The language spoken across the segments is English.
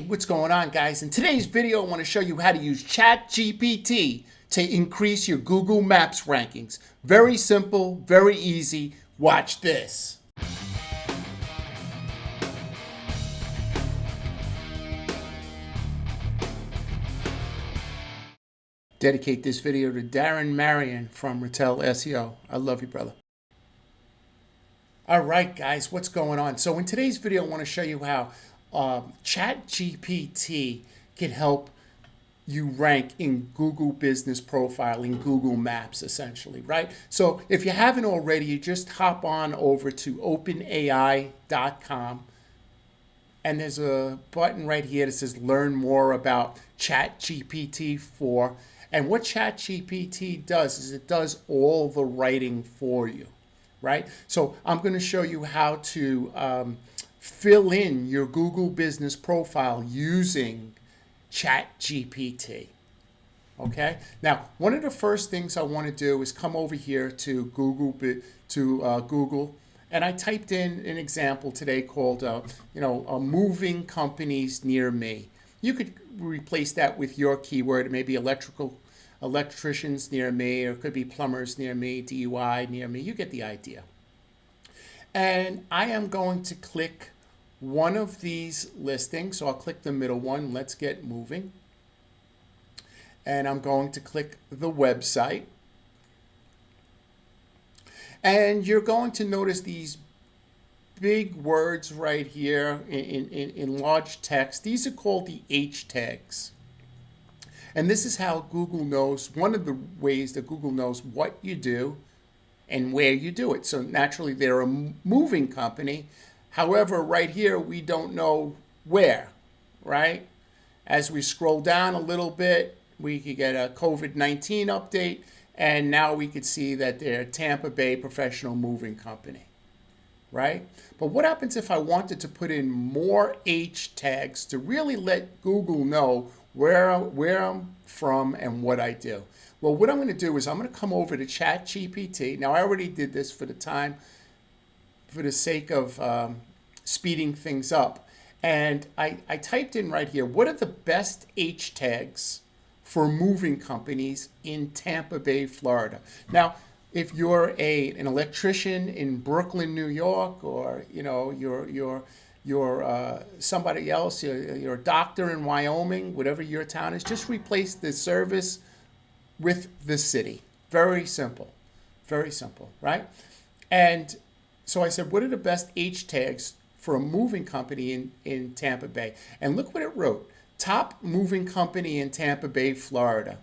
What's going on, guys? In today's video, I want to show you how to use ChatGPT to increase your Google Maps rankings. Very simple, very easy. Watch this. Dedicate this video to Darren Marion from Retell SEO. I love you, brother. All right, guys, what's going on? So in today's video, I want to show you how ChatGPT can help you rank in Google Business Profile, in Google Maps, essentially, right? So if you haven't already, you just hop on over to openai.com, and there's a button right here that says Learn More about ChatGPT 4. And what ChatGPT does is it does all the writing for you, right? So I'm going to show you how to fill in your Google Business Profile using ChatGPT. Okay. Now, one of the first things I want to do is come over here to Google, and I typed in an example today called, moving companies near me. You could replace that with your keyword, maybe electricians near me, or it could be plumbers near me, DUI near me. You get the idea. And I am going to click one of these listings. So I'll click the middle one. Let's get moving. And I'm going to click the website. And you're going to notice these big words right here in large text. These are called the H tags. And this is how Google knows, one of the ways that Google knows what you do and where you do it. So naturally, they're a moving company. However, right here, we don't know where, right? As we scroll down a little bit, we could get a COVID-19 update, and now we could see that they're a Tampa Bay professional moving company, right? But what happens if I wanted to put in more H tags to really let Google know where I'm from and what I do? Well, what I'm going to do is I'm going to come over to ChatGPT. Now, I already did this for the sake of speeding things up. And I typed in right here, what are the best H tags for moving companies in Tampa Bay, Florida? Now, if you're an electrician in Brooklyn, New York, or you're somebody else, you're a doctor in Wyoming, whatever your town is, just replace the service with the city. Very simple, right? And so I said, what are the best H tags for a moving company in Tampa Bay? And look what it wrote. Top moving company in Tampa Bay, Florida.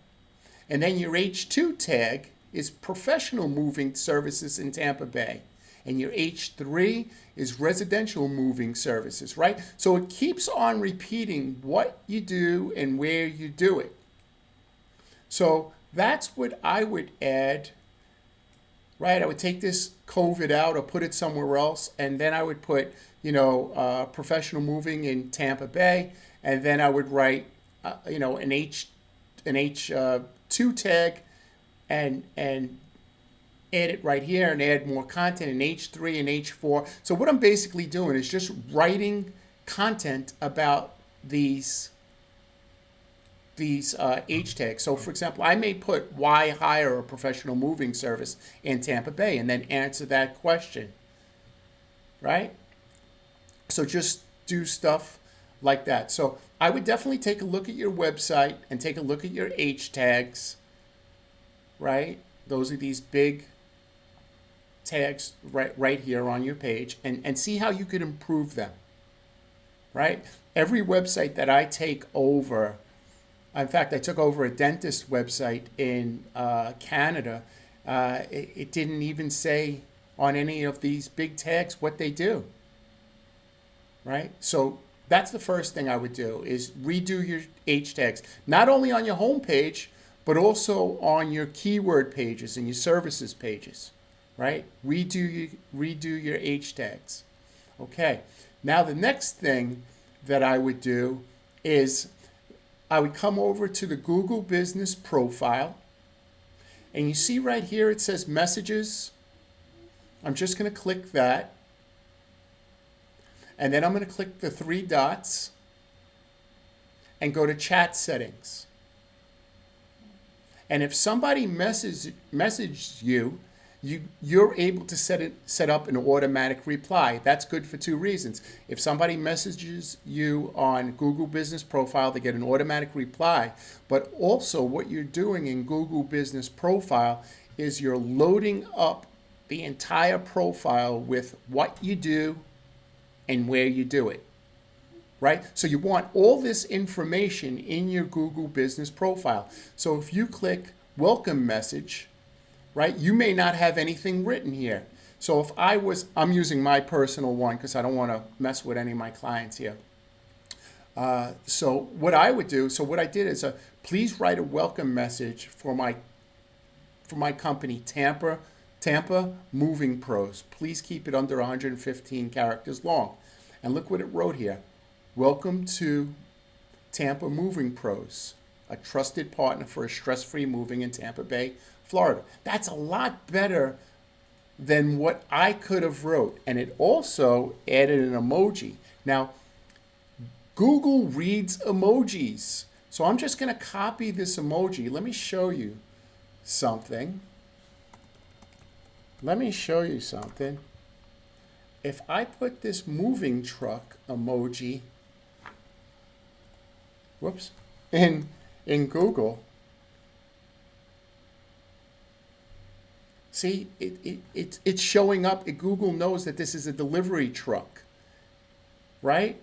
And then your H2 tag is professional moving services in Tampa Bay. And your H3 is residential moving services, right? So it keeps on repeating what you do and where you do it. So that's what I would add, right? I would take this COVID out or put it somewhere else, and then I would put, professional moving in Tampa Bay, and then I would write, an H2 tag, and add it right here and add more content in H3 and H4. So what I'm basically doing is just writing content about these H tags. So for example, I may put why hire a professional moving service in Tampa Bay and then answer that question, right? So just do stuff like that. So I would definitely take a look at your website and take a look at your H tags, right? Those are these big tags right here on your page, and see how you could improve them, right? Every website that I take over, in fact, I took over a dentist website in Canada. It didn't even say on any of these big tags what they do, right? So that's the first thing I would do, is redo your H tags, not only on your home page, but also on your keyword pages and your services pages, right? Redo your H tags. Okay. Now the next thing that I would do is I would come over to the Google Business Profile, and you see right here it says Messages. I'm just going to click that. And then I'm going to click the three dots. and go to chat settings. And if somebody messages you, you're able to set up an automatic reply. That's good for two reasons. If somebody messages you on Google Business Profile, they get an automatic reply. But also what you're doing in Google Business Profile is you're loading up the entire profile with what you do and where you do it. Right? So you want all this information in your Google Business Profile. So if you click welcome message, right, you may not have anything written here. So if I'm using my personal one because I don't want to mess with any of my clients here. So what I did is please write a welcome message for my company, Tampa Moving Pros. Please keep it under 115 characters long. And look what it wrote here. Welcome to Tampa Moving Pros, a trusted partner for a stress-free moving in Tampa Bay, Florida. That's a lot better than what I could have wrote. And it also added an emoji. Now, Google reads emojis. So I'm just going to copy this emoji. Let me show you something. If I put this moving truck emoji in Google, see, it's showing up. Google knows that this is a delivery truck, right?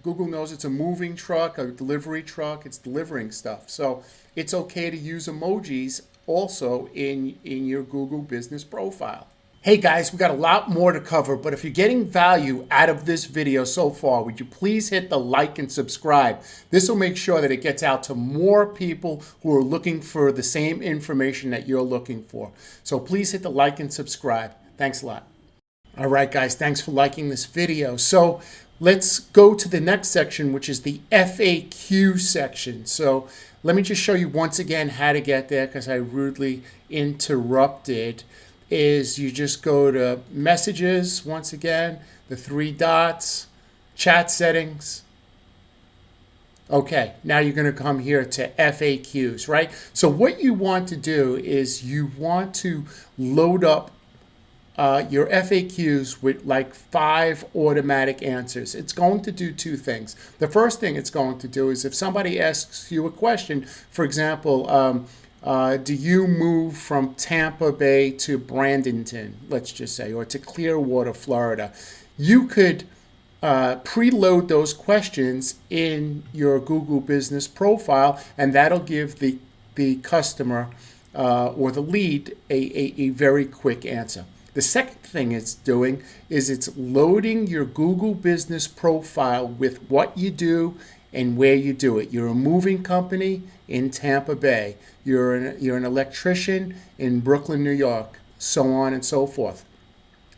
Google knows it's a moving truck, a delivery truck. It's delivering stuff. So it's okay to use emojis also in your Google Business Profile. Hey guys, we got a lot more to cover, but if you're getting value out of this video so far, would you please hit the like and subscribe? This will make sure that it gets out to more people who are looking for the same information that you're looking for. So please hit the like and subscribe. Thanks a lot. All right, guys, thanks for liking this video. So let's go to the next section, which is the FAQ section. So let me just show you once again how to get there because I rudely interrupted. Is you just go to messages, once again, the three dots, chat settings. Okay, now you're going to come here to FAQs, right? So what you want to do is you want to load up your FAQs with like 5 automatic answers. It's going to do 2 things. The first thing it's going to do is if somebody asks you a question, for example, do you move from Tampa Bay to Bradenton, let's just say, or to Clearwater, Florida? You could preload those questions in your Google Business Profile, and that'll give the customer or the lead a very quick answer. The second thing it's doing is it's loading your Google Business Profile with what you do and where you do it. You're a moving company in Tampa Bay. You're an electrician in Brooklyn, New York, so on and so forth.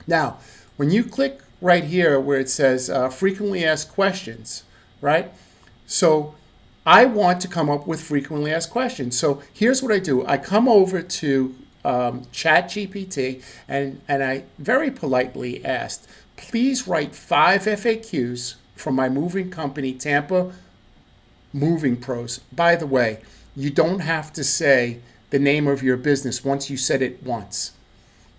Now, when you click right here where it says frequently asked questions, right? So I want to come up with frequently asked questions. So here's what I do. I come over to ChatGPT and I very politely asked, please write 5 FAQs from my moving company, Tampa Moving Pros. By the way, you don't have to say the name of your business once you said it once.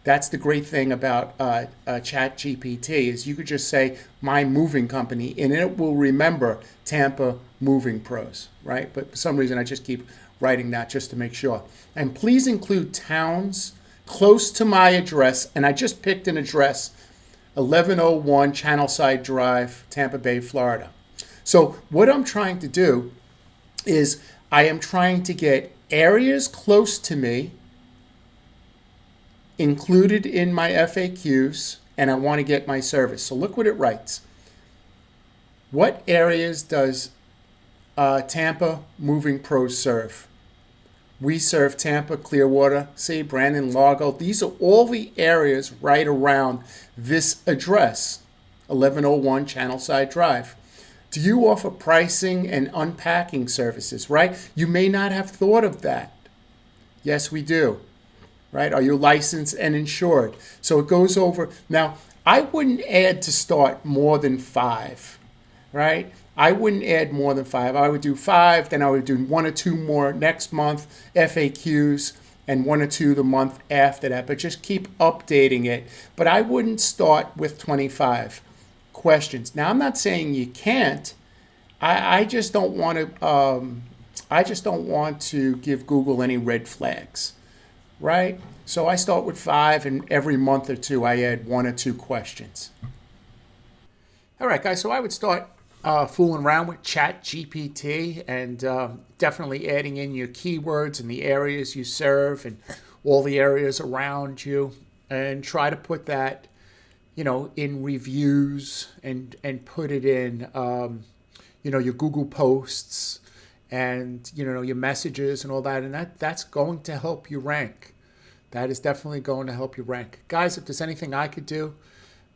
That's the great thing about ChatGPT is you could just say my moving company and it will remember Tampa Moving Pros, right? But for some reason I just keep writing that just to make sure. And please include towns close to my address, and I just picked an address, 1101 Channelside Drive, Tampa Bay, Florida. So what I'm trying to do is I am trying to get areas close to me included in my FAQs, and I want to get my service. So look what it writes. What areas does Tampa Moving Pros serve? We serve Tampa, Clearwater, say Brandon, Largo. These are all the areas right around this address, 1101 Channelside Drive. Do you offer pricing and unpacking services, right? You may not have thought of that. Yes, we do, right? Are you licensed and insured? So it goes over. Now, I wouldn't add to start more than 5, right? I wouldn't add more than 5. I would do 5, then I would do 1 or 2 more next month, FAQs, and 1 or 2 the month after that. But just keep updating it. But I wouldn't start with 25 questions. Now, I'm not saying you can't. I just don't want to. I just don't want to give Google any red flags, right? So I start with 5, and every month or 2, I add 1 or 2 questions. All right, guys. So I would start fooling around with ChatGPT and definitely adding in your keywords and the areas you serve and all the areas around you, and try to put that, in reviews and put it in, your Google posts and, your messages and all that. And that's going to help you rank. That is definitely going to help you rank. Guys, if there's anything I could do,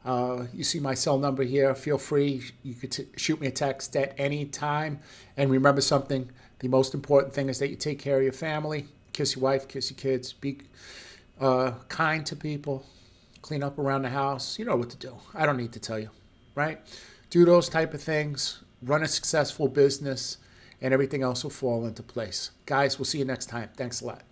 you see my cell number here. Feel free. You could shoot me a text at any time. And remember something. The most important thing is that you take care of your family. Kiss your wife, kiss your kids. Be kind to people. Clean up around the house. You know what to do. I don't need to tell you, right? Do those type of things. Run a successful business, and everything else will fall into place. Guys, we'll see you next time. Thanks a lot.